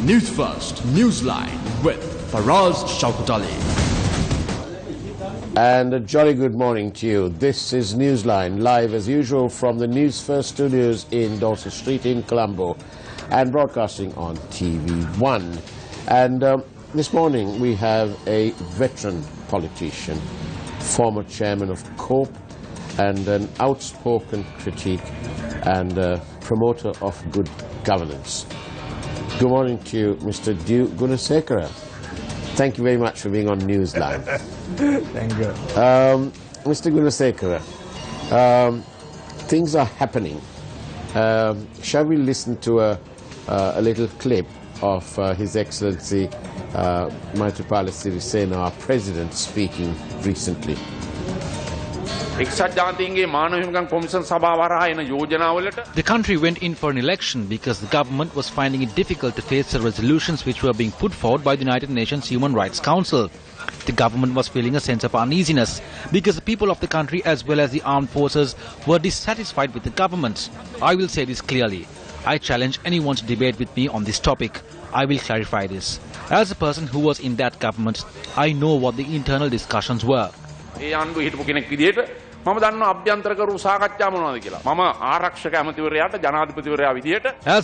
Newsfirst Newsline with Faraz Shaukutali. And a jolly good morning to you. This is Newsline, live as usual from the Newsfirst studios in Dorset Street in Colombo and broadcasting on TV1. And this morning we have a veteran politician, former chairman of COPE and an outspoken critic and promoter of good governance. Good morning to you, Mr. Dew Gunasekara. Thank you very much for being on Newsline. Thank you. Mr. Gunasekara, things are happening. Shall we listen to a little clip of His Excellency Maithripala Sirisena, our President, speaking recently? The country went in for an election because the government was finding it difficult to face the resolutions which were being put forward by the United Nations Human Rights Council. The government was feeling a sense of uneasiness because the people of the country as well as the armed forces were dissatisfied with the government. I will say this clearly. I challenge anyone to debate with me on this topic. I will clarify this. As a person who was in that government, I know what the internal discussions were. As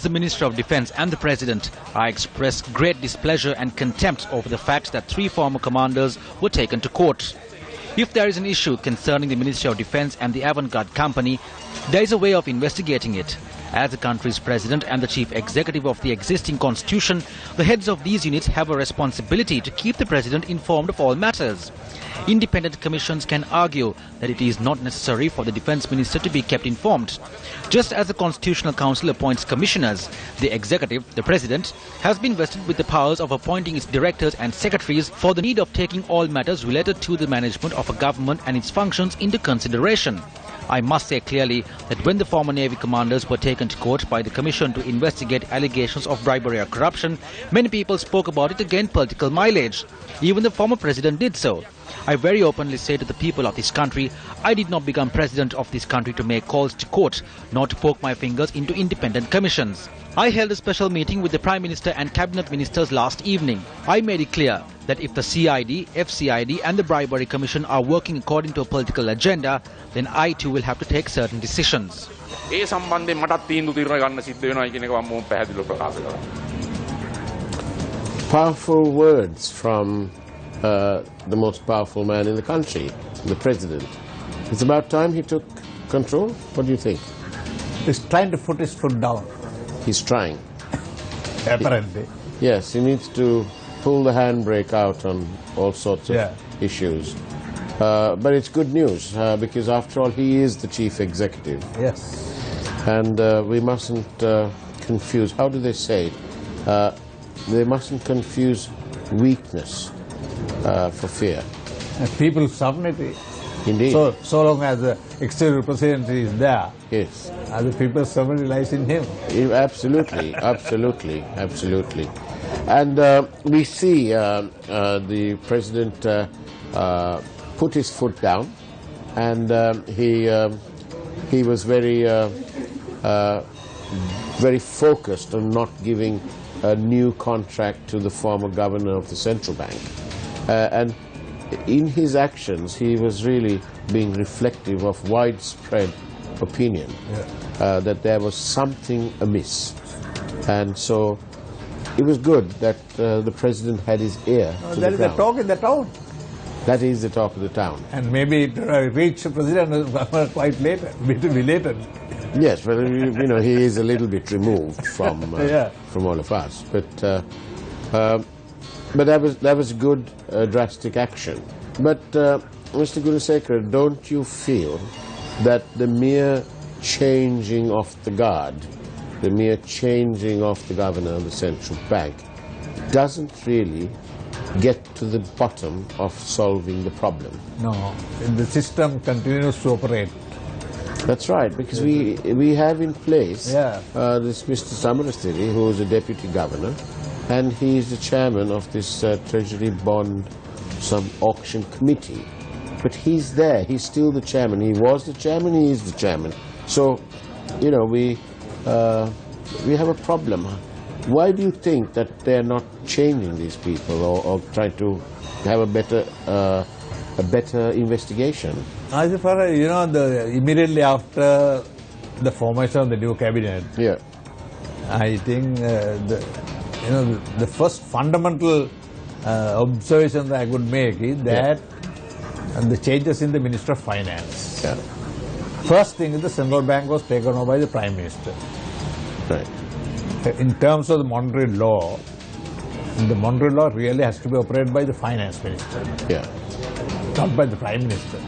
the Minister of Defence and the President, I express great displeasure and contempt over the fact that 3 former commanders were taken to court. If there is an issue concerning the Ministry of Defence and the Avant-Garde Company, there is a way of investigating it. As the country's President and the Chief Executive of the existing Constitution, the heads of these units have a responsibility to keep the President informed of all matters. Independent commissions can argue that it is not necessary for the Defence Minister to be kept informed. Just as the Constitutional Council appoints commissioners, the Executive, the President, has been vested with the powers of appointing its directors and secretaries for the need of taking all matters related to the management of a government and its functions into consideration. I must say clearly that when the former Navy commanders were taken to court by the Commission to investigate allegations of bribery or corruption, many people spoke about it to gain political mileage. Even the former President did so. I very openly say to the people of this country, I did not become President of this country to make calls to court, nor to poke my fingers into independent commissions. I held a special meeting with the Prime Minister and Cabinet Ministers last evening. I made it clear that if the CID, FCID and the Bribery Commission are working according to a political agenda, then I too will have to take certain decisions. Powerful words from the most powerful man in the country, the President. It's about time he took control. What do you think? He's trying to put his foot down. He's trying. Apparently. Yes, he needs to pull the handbrake out on all sorts of issues. But it's good news because after all he is the Chief Executive. Yes. And we mustn't confuse, how do they say it? They mustn't confuse weakness for fear. And people's sovereignty. Indeed. So long as the external representative is there, yes, the people's sovereignty lies in him. Absolutely, absolutely, absolutely. And we see the President put his foot down, and he was very focused on not giving a new contract to the former governor of the central bank. And in his actions, he was really being reflective of widespread opinion that there was something amiss. And so it was good that the President had his ear to that the is ground. the talk in the town. That is the talk of the town. And maybe it reached the President quite later, belated. Yes, well, you know, he is a little bit removed from all of us. But that was good, drastic action. But Mr. Gunasekara, don't you feel that the mere changing of the guard, the mere changing of the governor of the central bank, doesn't really get to the bottom of solving the problem? No, the system continues to operate. That's right, because we have in place this Mr. Samarasthiri, who is a deputy governor, and he is the chairman of this Treasury bond auction committee. But he's there, he's still the chairman. He was the chairman, he is the chairman. So, you know, we have a problem. why do you think that they're not changing these people or trying to have a better investigation? As far as, you know, immediately after the formation of the new cabinet, Yeah. I think the first fundamental observation that I could make is that the changes in the Minister of Finance. Yeah. First thing is the central bank was taken over by the Prime Minister. Right. In terms of the monetary law really has to be operated by the Finance Minister, Yeah. not by the Prime Minister.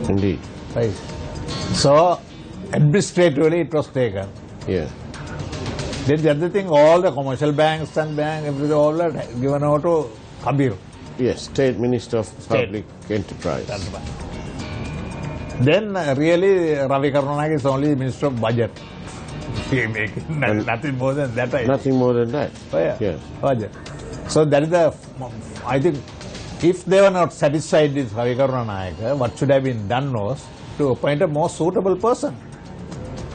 Indeed. Right. So, administratively it was taken. Yeah. Then the other thing, all the commercial banks and everything, all are given over to Kabir. Yes. State Minister of Public Enterprise. That's right. Then really Ravi Karunanake is only Minister of Budget. Nothing more than that. Nothing more than that. Oh, yeah. Yes. Budget. So that is I think, if they were not satisfied with Ravi Karunanake, what should have been done was to appoint a more suitable person.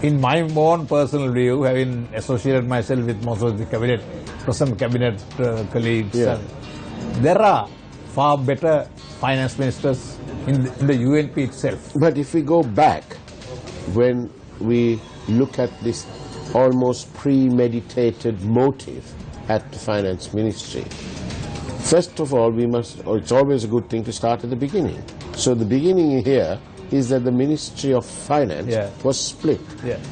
In my own personal view, having associated myself with most of the present cabinet colleagues, there are far better finance ministers in the UNP itself. But if we go back, when we look at this almost premeditated motive at the finance ministry, first of all, it's always a good thing to start at the beginning. So the beginning here is that the Ministry of Finance was split,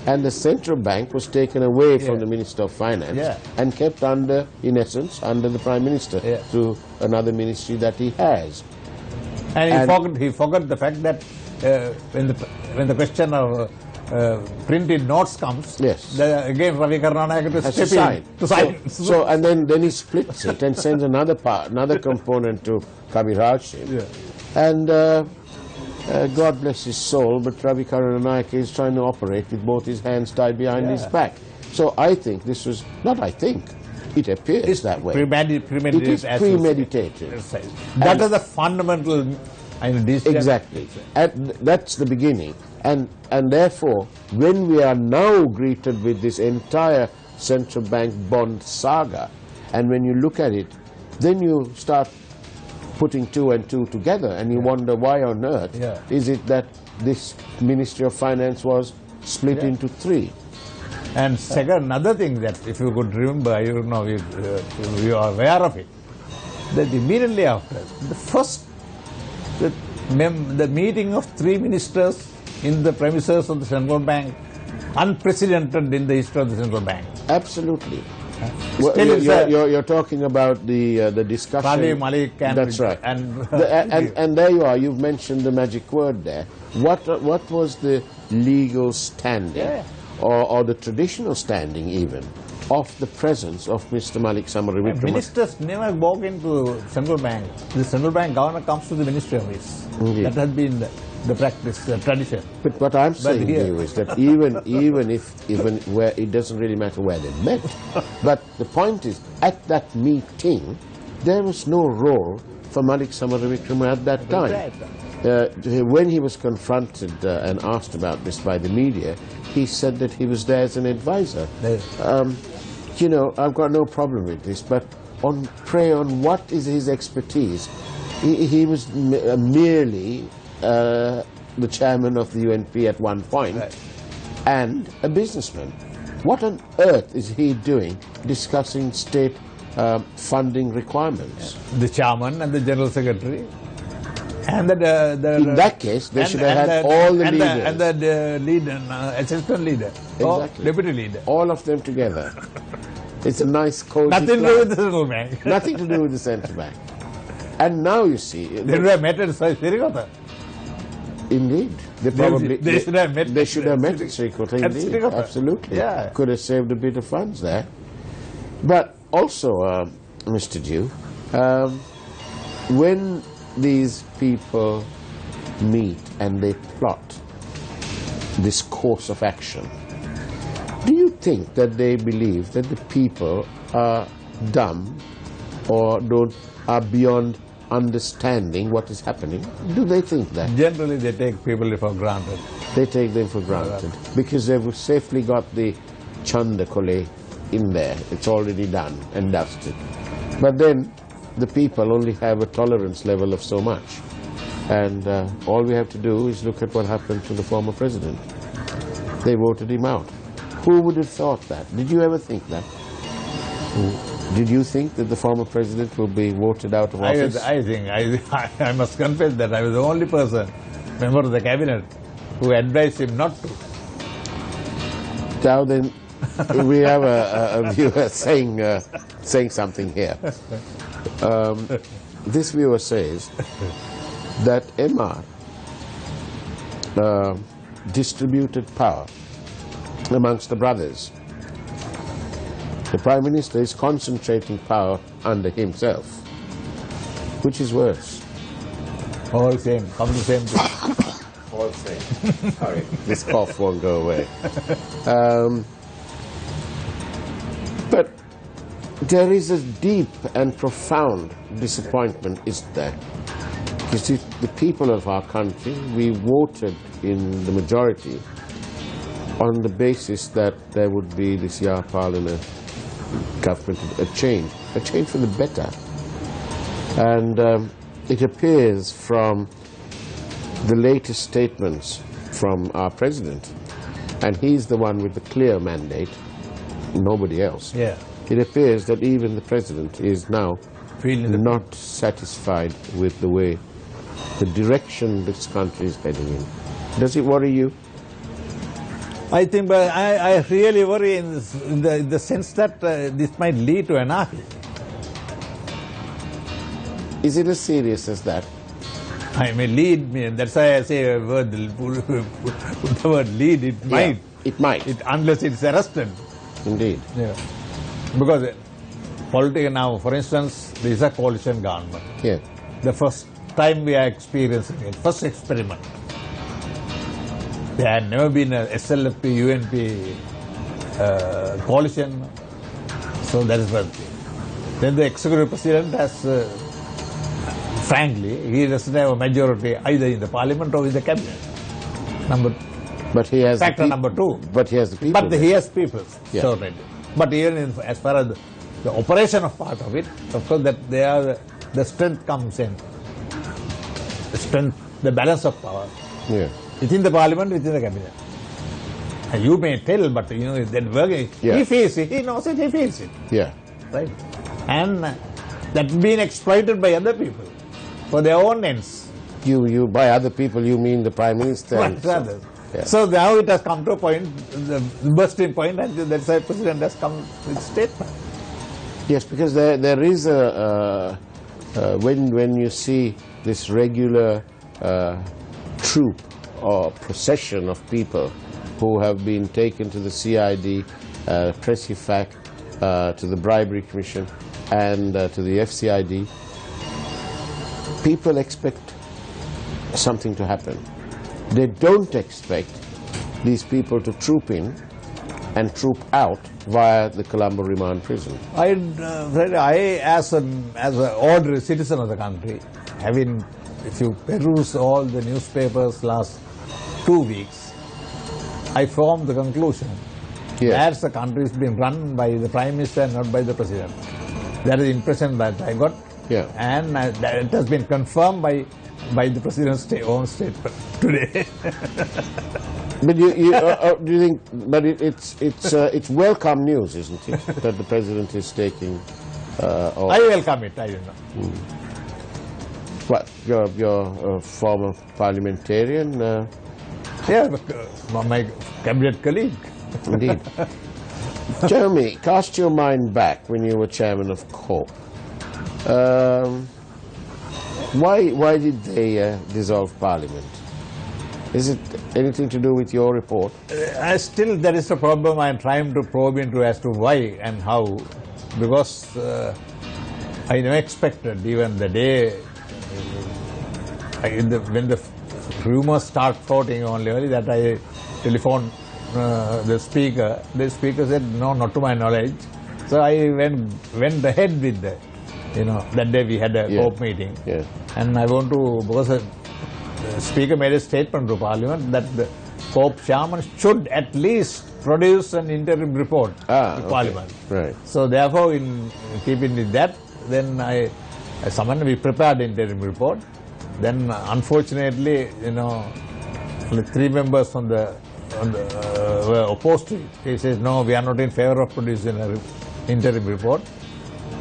and the central bank was taken away from the Minister of Finance and kept under, in essence, under the Prime Minister through another ministry that he has. And he forgot the fact that when the question of printed notes comes, again Ravi Karunanake to step in to sign. So and then he splits it and sends another component to Kabir Hashim. And God bless his soul, but Ravi Karunanake is trying to operate with both his hands tied behind his back. So I think this was, not I think, it appears that way. Premeditated. It is premeditated. That is the fundamental decision. Exactly. And that's the beginning. And therefore, when we are now greeted with this entire central bank bond saga, and when you look at it, then you start putting two and two together, and you wonder why on earth is it that this Ministry of Finance was split into three. And second, another thing that if you could remember, you are aware of it, that immediately after, the meeting of three ministers in the premises of the central bank, unprecedented in the history of the central bank. Absolutely. You're talking about the discussion. Khalid Malik and that's right. And there you are. You've mentioned the magic word there. What was the legal standing, or the traditional standing even, of the presence of Mr. Malik Samaravikrama? Ministers never walk into central bank. The central bank governor comes to the ministry office. That has been the practice, the tradition. But what I'm saying to you is that even where it doesn't really matter where they met, but the point is, at that meeting, there was no role for Malik Samaravikrama at that time. When he was confronted and asked about this by the media, he said that he was there as an advisor. I've got no problem with this, but on what is his expertise? He was merely the chairman of the UNP at one point, and a businessman. What on earth is he doing discussing state funding requirements? The chairman and the general secretary. And in that case, they should have had all the leaders. And the leader, assistant leader, exactly. Deputy leader. All of them together. It's a nice cozy Nothing to do with the central bank. Nothing to do with the central bank. And now you see... They would have met at Srikota. Indeed. They should have met. They should have met at Srikota, indeed. Absolutely. Yeah. Could have saved a bit of funds there. But also, Mr. Dew, when these people meet and they plot this course of action, do you think that they believe that the people are dumb or are beyond understanding what is happening? Do they think that? Generally, they take people for granted. They take them for granted because they've safely got the Chanda Kole in there. It's already done and dusted. But then the people only have a tolerance level of so much. And all we have to do is look at what happened to the former president. They voted him out. Who would have thought that? Did you ever think that? Did you think that the former president will be voted out of office? I must confess that I was the only person, member of the cabinet, who advised him not to. Now then, we have a viewer saying something here. This viewer says that MR distributed power amongst the brothers. The Prime Minister is concentrating power under himself. Which is worse? All same, come the same thing. All same. Sorry, this cough won't go away. But there is a deep and profound disappointment, isn't there? You see, the people of our country, we voted in the majority on the basis that there would be this Yarpalana government, a change for the better. And it appears from the latest statements from our president, and he's the one with the clear mandate, nobody else. Yeah. It appears that even the president is now not satisfied with the way, the direction this country is heading in. Does it worry you? I think, but I really worry in the sense that this might lead to anarchy. Is it as serious as that? I may lead me, and that's why I say a word, put the word lead, it might. It might. Unless it's arrested. Indeed. Yeah. Because politics now, for instance, there is a coalition government. Yeah. The first time we are experiencing it, first experiment. There had never been a SLFP, UNP coalition, so that is one thing. Then the executive president has, frankly, he doesn't have a majority either in the parliament or in the cabinet. But he has factor number two. But he has the people. But he has people, yeah. certainly. But even as far as the operation of part of it, of course, that they are the strength comes in. The strength, the balance of power. Yeah. Within the parliament, within the cabinet. And you may tell, but you know, that working, yeah. He feels it, he knows it, he feels it. Yeah. Right? And that's being exploited by other people for their own ends. You by other people, you mean the Prime Minister? Rather. Yeah. So now it has come to a point, the bursting point, and that's why the President has come with statement. Yes, because there is when you see this regular troop or procession of people who have been taken to the CID, Press Effect, to the Bribery Commission and to the FCID, people expect something to happen. They don't expect these people to troop in and troop out via the Colombo remand prison. I as an ordinary citizen of the country, having, if you peruse all the newspapers last 2 weeks, I formed the conclusion that the country is being run by the Prime Minister and not by the President. That is the impression that I got, and it has been confirmed by the President's own statement today. But do you think? But it's welcome news, isn't it, that the President is taking? I welcome it. I don't know. What, you're a former parliamentarian? Yeah, my cabinet colleague. Indeed. Tell me, cast your mind back when you were chairman of COPE. Why did they dissolve Parliament? Is it anything to do with your report? Still, there is a problem I'm trying to probe into as to why and how, because I never expected, even the day when the rumors start floating only that I telephoned the speaker. The speaker said, no, not to my knowledge. So I went ahead with that. That day we had a COPE meeting. And I want to, because the speaker made a statement to Parliament that Pope Shaman should at least produce an interim report to Parliament. Right. So therefore, in keeping with that, then I summoned, we prepared the interim report. Then unfortunately, only 3 members were opposed to it. He says, no, we are not in favor of producing an interim report.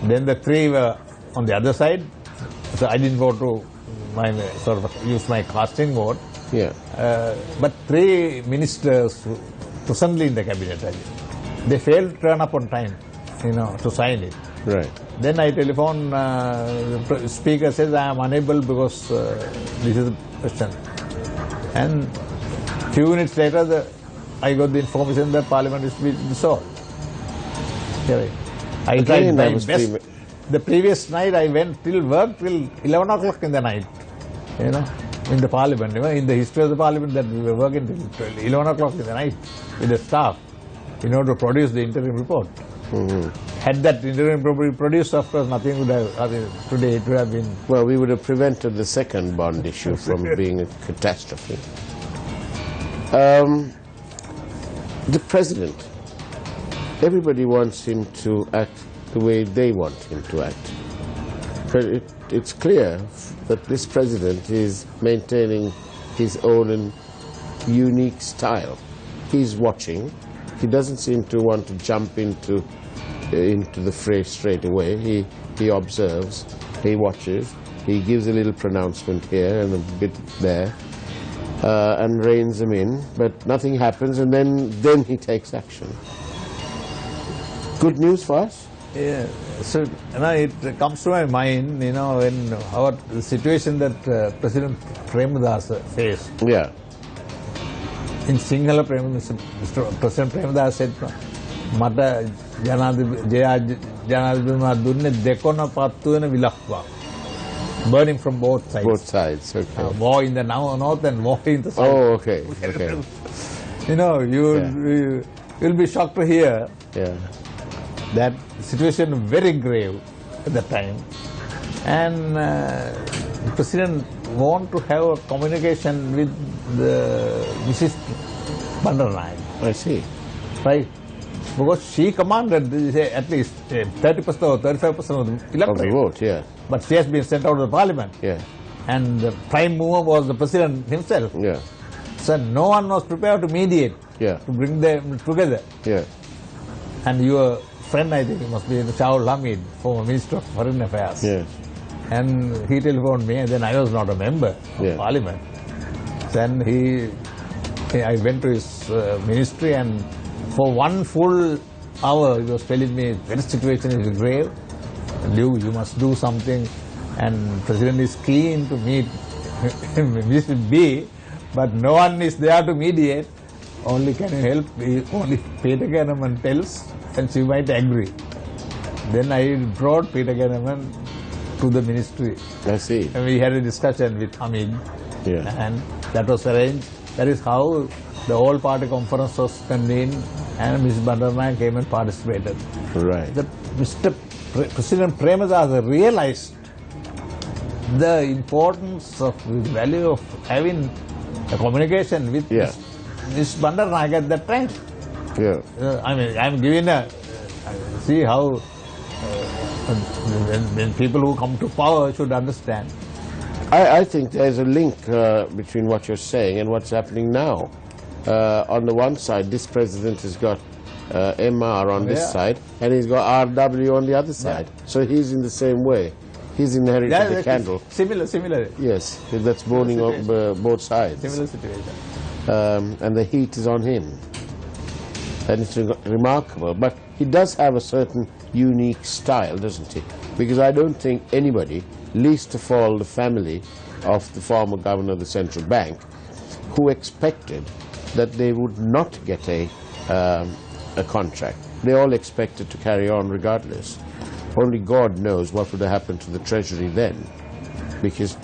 Then the 3 were on the other side. So I didn't vote to use my casting vote. Yeah. But 3 ministers presently in the cabinet, they failed to turn up on time, to sign it. Right. Then I telephone, the speaker says I am unable because this is the question. And few minutes later, I got the information that Parliament is to be dissolved. I tried my best. The previous night I went till 11 o'clock in the night, in the Parliament. In the history of the Parliament that we were working till 11 o'clock in the night with the staff in order to produce the interim report. Had that interim report been produced, of course, nothing would have, today it would have been... Well, we would have prevented the second bond issue from being a catastrophe. The President, everybody wants him to act the way they want him to act. But it's clear that this President is maintaining his own and unique style. He's watching. He doesn't seem to want to jump into the fray straight away. He observes, he watches, he gives a little pronouncement here and a bit there, and reins them in, but nothing happens, and then he takes action. Good news for us? Yeah, so it comes to my mind, when the situation that President Premadasa faced. Yeah. In Sinhala, President Premadasa said, "Mata janadipatuma dunne dekona pattu na vilakwa." Burning from both sides. Both sides, okay. War in the north and war in the south. Oh, okay, okay. You'll be shocked to hear that situation was very grave at the time. And the President wanted to have a communication with the Mrs. Bandaranaike. I see. Right? Because she commanded at least 30% or 35% of the electorate. Of the vote, yeah. But she has been sent out of the Parliament. Yeah. And the prime mover was the President himself. Yeah. So no one was prepared to mediate, to bring them together. Yeah. And your friend, I think, must be Shahul Hamid, former Minister of Foreign Affairs. Yes. And he telephoned me, and then I was not a member of Parliament. Then I went to his ministry, and for 1 full hour he was telling me, the situation is grave, you must do something, and President is keen to meet Mr. B, but no one is there to mediate. Only can you help, only Peter Ganneman tells, and she might agree. Then I brought Peter Ganneman to the ministry. I see. And we had a discussion with Hamid, and that was arranged. That is how the whole party conference was convened, and Ms. Bandaranaike came and participated. Right. President Premadasa realized the importance of the value of having a communication with Ms. Bandaranaike at that time. Yeah. I'm giving see how when people who come to power should understand. I think there's a link between what you're saying and what's happening now. On the one side, this president has got MR on this side, and he's got RW on the other side. So he's in the same way. He's inherited the candle. Similar. Yes, that's burning on both sides. Similar situation. And the heat is on him. And it's remarkable. But he does have a certain unique style, doesn't he? Because I don't think anybody, least of all the family of the former governor of the central bank, who expected that they would not get a contract. They all expected to carry on regardless. Only God knows what would have happened to the treasury then, because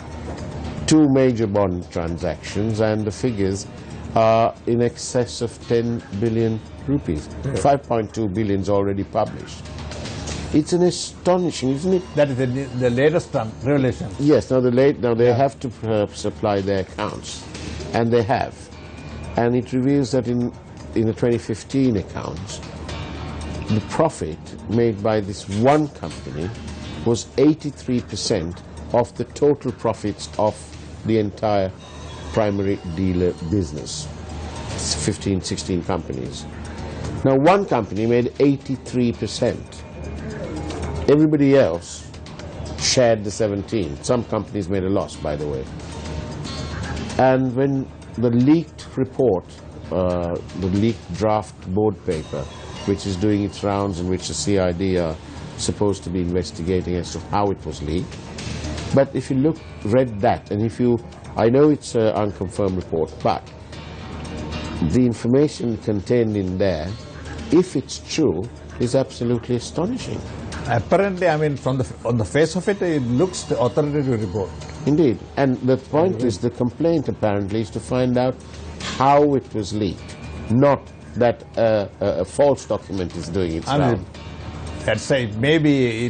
2 major bond transactions and the figures are in excess of 10 billion rupees. 5.2 billion is already published. It's an astonishing, isn't it? That is the latest revelation. Yes, now they have to supply their accounts, and they have. And it reveals that in the 2015 accounts, the profit made by this one company was 83% of the total profits of the entire primary dealer business. It's 15, 16 companies. Now one company made 83%. Everybody else shared the 17. Some companies made a loss, by the way. And when the leaked report, the leaked draft board paper, which is doing its rounds, in which the CID are supposed to be investigating as to how it was leaked. But if you read that, and I know it's an unconfirmed report, but the information contained in there, if it's true, is absolutely astonishing. Apparently, I mean, on the face of it, it looks the authoritative report. Indeed. And the point is, the complaint apparently is to find out how it was leaked, not that a false document is doing its round. Let's say it may be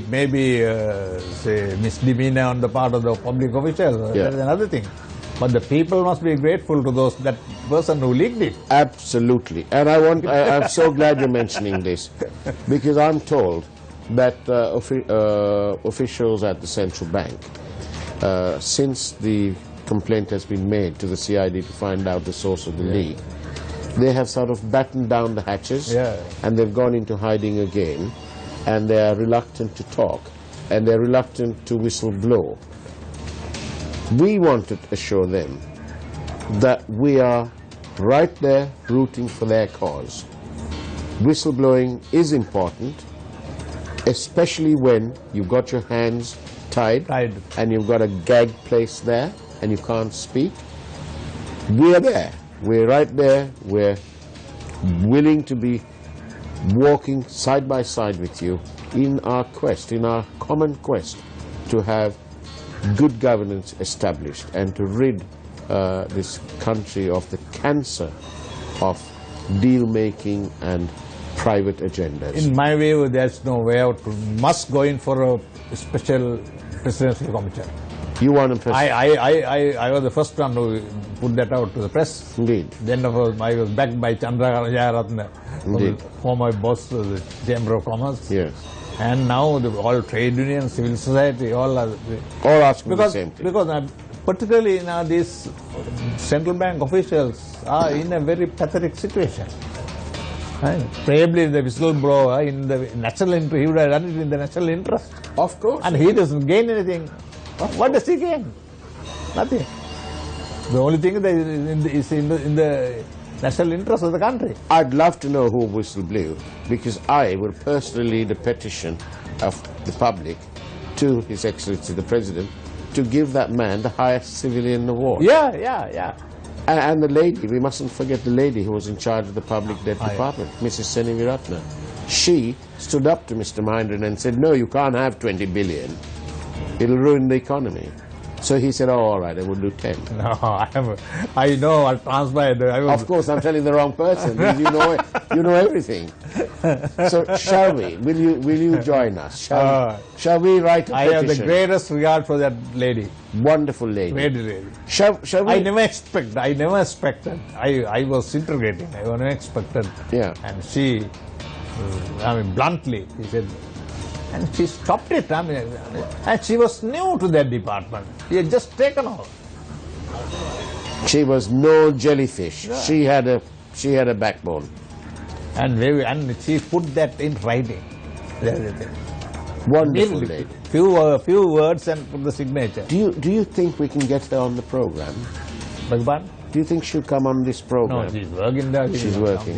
say misdemeanor on the part of the public officials. Yeah. That is another thing. But the people must be grateful to that person who leaked it. Absolutely. And I'm so glad you're mentioning this, because I'm told that officials at the central bank, since the complaint has been made to the CID to find out the source of the leak, they have sort of battened down the hatches, and they've gone into hiding again, and they are reluctant to talk, and they're reluctant to whistle blow. We want to assure them that we are right there rooting for their cause. Whistleblowing is important, especially when you've got your hands tied and you've got a gag place there and you can't speak. We are there. We're right there. We're willing to be walking side by side with you in our quest, in our common quest to have good governance established and to rid this country of the cancer of deal-making and private agendas. In my view, there's no way out. We must go in for a special presidential commission. You want to press? I was the first one to put that out to the press. Indeed. Then of course, I was backed by Chandra Jayaratne, former boss of the Chamber of Commerce. Yes. And now all trade unions, civil society, all asking the same thing. Because particularly these central bank officials are in a very pathetic situation. Probably the whistleblower in the national interest, he would have done it in the national interest. Of course. And he doesn't gain anything. What does he gain? Nothing. The only thing is in the national interest of the country. I'd love to know who whistle blew, because I will personally lead a petition of the public to His Excellency the President to give that man the highest civilian award. Yeah. And the lady, we mustn't forget the lady who was in charge of the public debt department, Mrs. Seni Viratna. She stood up to Mr. Mahindran and said, no, you can't have 20 billion. It'll ruin the economy. So he said, oh, all right, I will do 10. No, I know what transpired. Of course, I'm telling the wrong person, because you know everything. So shall we? Will you join us? Shall we write a petition? I have the greatest regard for that lady. Wonderful lady. Great lady. Shall we? I never expected. I was interrogating. I never expected. Yeah. And she, bluntly, she said, and she stopped it. And she was new to that department. She had just taken over. She was no jellyfish. Yeah. She had a backbone. And she put that in writing. Wonderful lady. Few words and put the signature. Do you think we can get her on the program? Bhagwan? Do you think she'll come on this program? No, she's working there. She's working.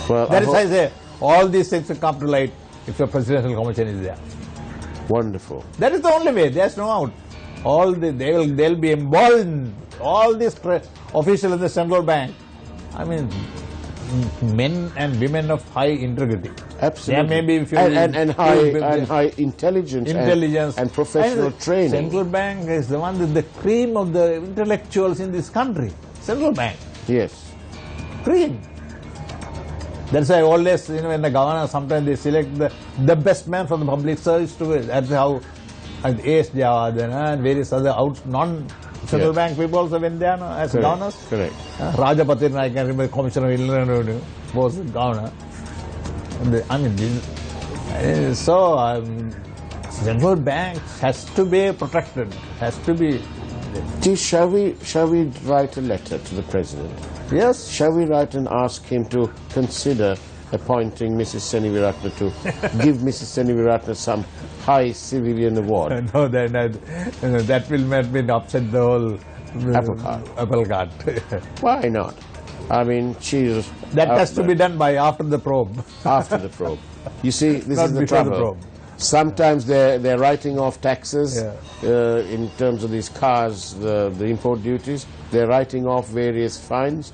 Well, that is why I say all these things will come to light if a presidential commission is there. Wonderful. That is the only way. There's no out. They'll be emboldened. All these officials in the central bank. Men and women of high integrity. Absolutely. There may be high intelligence and professional training. Central bank is the one with the cream of the intellectuals in this country. Central bank. Yes. Cream. That's why always, when the governor, sometimes they select the best man from the public service to it. That's how A.S. Jawad and various other Central Bank people also went there as governors. Correct. Rajapatin, I can remember, Commissioner of Inland Revenue was the governor. Central Bank has to be protected, has to be... Shall we write a letter to the President? Yes. Shall we write and ask him to consider appointing Mrs. Seniviratne to give Mrs. Seniviratne some high civilian award? No, that will maybe upset the whole apple cart. Why not? I mean, she's... That has to be done by after the probe. After the probe. You see, this Not is the before trouble. the probe. Sometimes they're writing off taxes in terms of these cars, the import duties. They're writing off various fines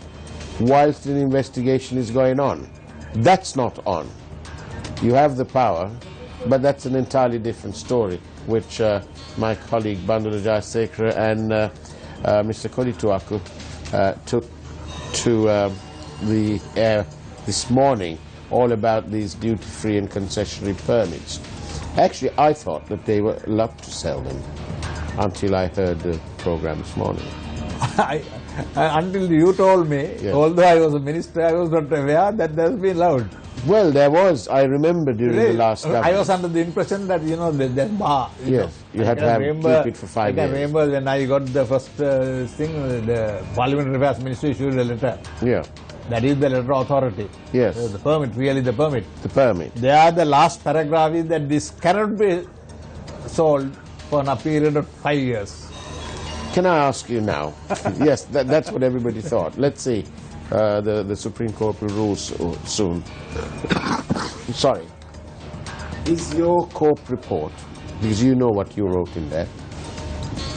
whilst an investigation is going on. That's not on. You have the power, but that's an entirely different story, which my colleague Bandara Jayasekara and Mr. Kolituaku took to the air this morning, all about these duty-free and concessionary permits. Actually, I thought that they were allowed to sell them until I heard the program this morning. Until you told me, although I was a minister, I was not aware that that's been allowed. Well, there was, I remember during the last government. I was under the impression that, that bar. Yes, you had to keep it for 5 years. I remember when I got the first thing, the Parliamentary Affairs Ministry issued a letter. Yeah. That is the letter of authority. Yes. The permit, really the permit. The permit. There, the last paragraph is that this cannot be sold for a period of 5 years. Can I ask you now? Yes, that's what everybody thought. Let's see. The Supreme Court will rule soon. Sorry. Is your CORP report, because you know what you wrote in there,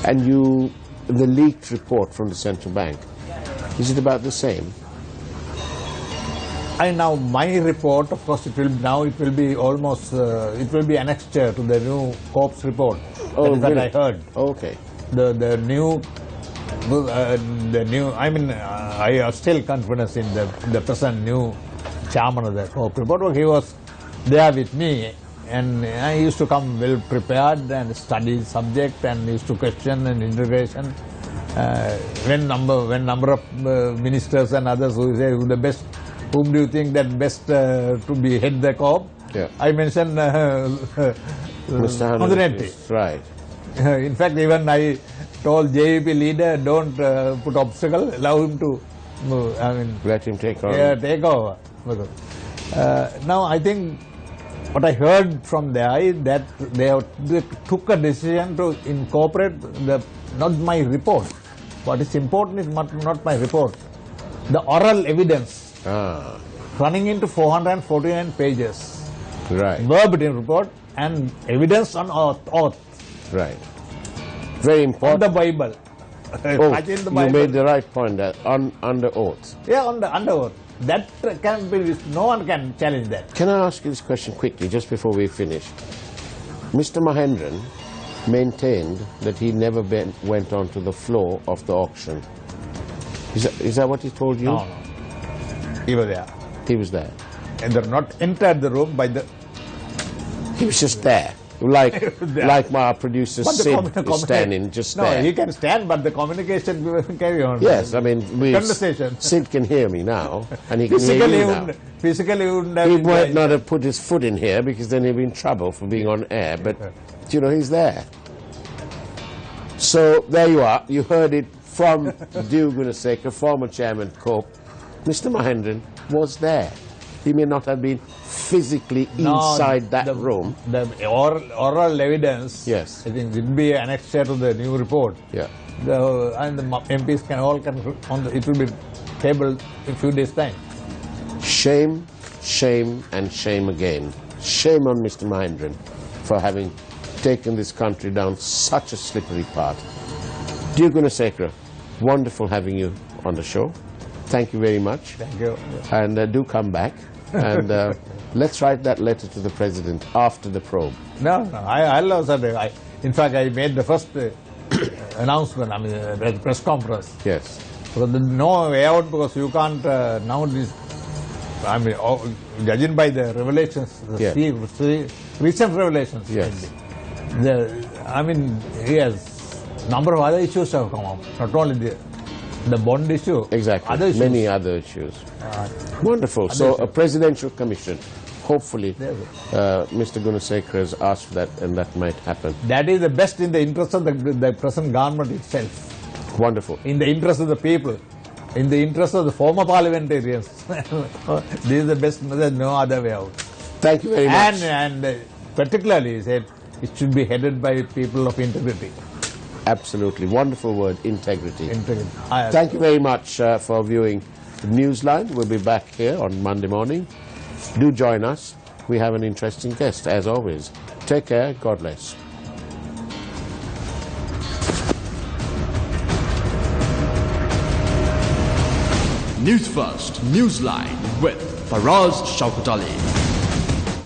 and the leaked report from the Central Bank, is it about the same? Now my report, of course, it will be almost, it will be annexed to the new CORPS report. Oh, that is really? what I heard. Okay. The new, I mean, I have still confidence in the present new chairman of the CORPS report. He was there with me, and I used to come well prepared and study subject and used to question and integration. When number of ministers and others who say who the best, whom do you think that best to be head the CORP? Yeah. I mentioned Mr. Hanuneti. Right. In fact, even I told JVP leader, don't put obstacle, allow him to move. I mean, let him take over. Yeah, take over. Now, I think what I heard from there is that they took a decision to incorporate not my report. What is important is not my report. The oral evidence running into 449 pages. Right. Verbatim report and evidence on oath. Right. Very important. On the Bible. You made the right point that under oath. Yeah, under oath. That can be, no one can challenge that. Can I ask you this question quickly, just before we finish? Mr. Mahendran maintained that he never went onto the floor of the auction. Is that what he told you? No. He was there. He was there. And they're not entered the room by the... He was just there. Like my producer Sid is standing, just there. No, he can stand, but the communication will carry on. Yes, I mean, conversation. Sid can hear me now, and he can hear you now. Physically, he wouldn't have... He might not have put his foot in here, because then he'd be in trouble for being on air, but, you know, he's there. So, there you are. You heard it from Dew Gunaseka, former chairman CORP. Mr. Mahendran was there. He may not have been physically inside that room. The oral evidence, yes, I think, will be annexed to the new report. Yeah. And the MPs it will be tabled in a few days' time. Shame, shame, and shame again. Shame on Mr. Mahendran for having taken this country down such a slippery path. Dear Gunaseka, wonderful having you on the show. Thank you very much. Thank you. And do come back. And let's write that letter to the President after the probe. No, I'll also do. In fact, I made the first announcement, I mean, at the press conference. Yes. So there's no way out, because you can't now, I mean, judging by the revelations, recent revelations. Yes. I mean, he has number of other issues have come up. Not only the bond issue. Exactly. Other issues. Many other issues. Wonderful. So a presidential commission. Hopefully, Mr. Gunasekara has asked for that, and that might happen. That is the best in the interest of the present government itself. Wonderful. In the interest of the people. In the interest of the former parliamentarians. This is the best, there's no other way out. Thank you very much. And particularly, he said, it should be headed by people of integrity. Absolutely. Wonderful word, integrity. Integrity. Thank you very much for viewing Newsline. We'll be back here on Monday morning. Do join us. We have an interesting guest, as always. Take care. God bless. News First, Newsline with Faraz Shaukat Ali.